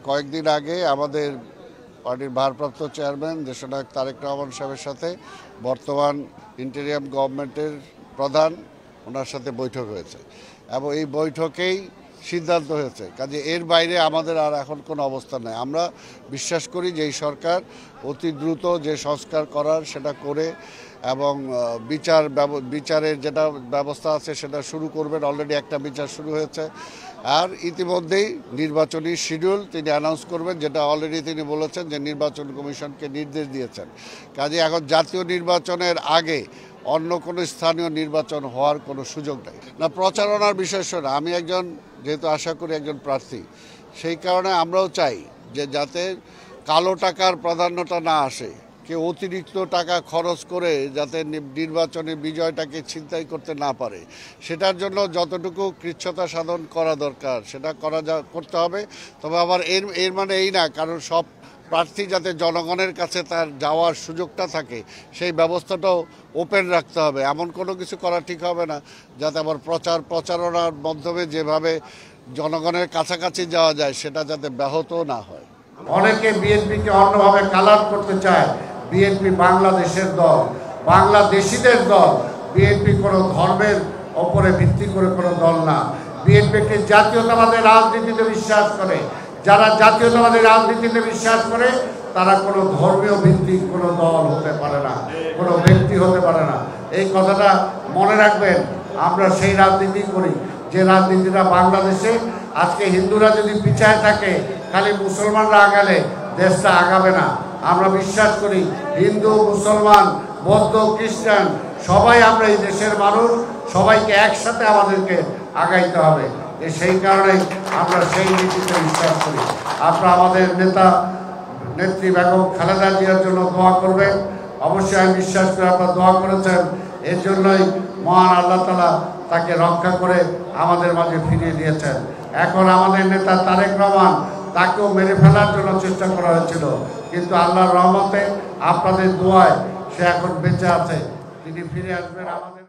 কয়েকদিন আগে আমাদের পার্টির ভারপ্রাপ্ত চেয়ারম্যান দেশনায়ক তারেক রহমান সাহেবের সাথে বর্তমান ইন্টেরিয়াম গভর্নমেন্টের প্রধান ওনার সাথে বৈঠক হয়েছে এবং এই বৈঠকেই সিদ্ধান্ত হয়েছে। কাজে এর বাইরে আমাদের আর এখন কোনো অবস্থান নেই। আমরা বিশ্বাস করি যে এই সরকার অতি দ্রুত যে সংস্কার করার সেটা করে এবং বিচারের যেটা ব্যবস্থা আছে সেটা শুরু করবেন। অলরেডি একটা বিচার শুরু হয়েছে আর ইতিমধ্যেই নির্বাচনী শিডিউল তিনি অ্যানাউন্স করবেন, যেটা অলরেডি তিনি বলেছেন যে নির্বাচন কমিশনকে নির্দেশ দিয়েছেন। কাজে এখন জাতীয় নির্বাচনের আগে অন্য কোনো স্থানীয় নির্বাচন হওয়ার কোনো সুযোগ নেই। না, প্রচারণার বিষয় শোনা, আমি একজন যেহেতু আশা করি একজন প্রার্থী, সেই কারণে আমরাও চাই যে যাতে কালো টাকার প্রাধান্যটা না আসে, কেউ অতিরিক্ত টাকা খরচ করে যাতে নির্বাচনে বিজয়টাকে ছিনতাই করতে না পারে, সেটার জন্য যতটুকু কৃচ্ছতা সাধন করা দরকার সেটা করতে হবে। তবে আবার এর মানে এই না কারণ সব প্রার্থী যাতে জনগণের কাছে তার যাওয়ার সুযোগটা থাকে সেই ব্যবস্থাটাও ওপেন রাখতে হবে। এমন কোনো কিছু করা ঠিক হবে না যাতে আবার প্রচারণার মাধ্যমে যেভাবে জনগণের কাছাকাছি যাওয়া যায় সেটা যাতে ব্যাহত না হয়। অনেকে বিএনপিকে অন্যভাবে কালার করতে চায়। বিএনপি বাংলাদেশের দল, বাংলাদেশিদের দল। বিএনপি কোনো ধর্মের ওপরে ভিত্তি করে কোনো দল না। বিএনপি একটি জাতীয়তাবাদের রাজনীতিতে বিশ্বাস করে। যারা জাতীয়তাবাদী রাজনীতিতে বিশ্বাস করে তারা কোনো ধর্মীয় ভিত্তিক কোনো দল হতে পারে না, কোনো ব্যক্তি হতে পারে না। এই কথাটা মনে রাখবেন। আমরা সেই রাজনীতি করি যে রাজনীতিটা বাংলাদেশে আজকে হিন্দুরা যদি পিছায় থাকে, খালি মুসলমানরা আগালে দেশটা আগাবে না। আমরা বিশ্বাস করি হিন্দু, মুসলমান, বৌদ্ধ, খ্রিস্টান সবাই আমরা এই দেশের মানুষ, সবাইকে একসাথে আমাদেরকে আগাইতে হবে। সেই কারণেই আমরা সেই নীতিতে বিশ্বাস করি। আপনারা আমাদের নেত্রী বেগম খালেদা জিয়ার জন্য দোয়া করবেন। অবশ্যই আমি বিশ্বাস করি আপনারা দোয়া করেছেন। এর জন্যই মহান আল্লাহ তাআলা তাকে রক্ষা করে আমাদের মাঝে ফিরিয়ে দিয়েছেন। এখন আমাদের নেতা তারেক রহমান, তাকেও মেরে ফেলার জন্য চেষ্টা করা হয়েছিল, কিন্তু আল্লাহর রহমতে আপনাদের দোয়ায় সে এখন বেঁচে আছে। তিনি ফিরে আসবেন আমাদের।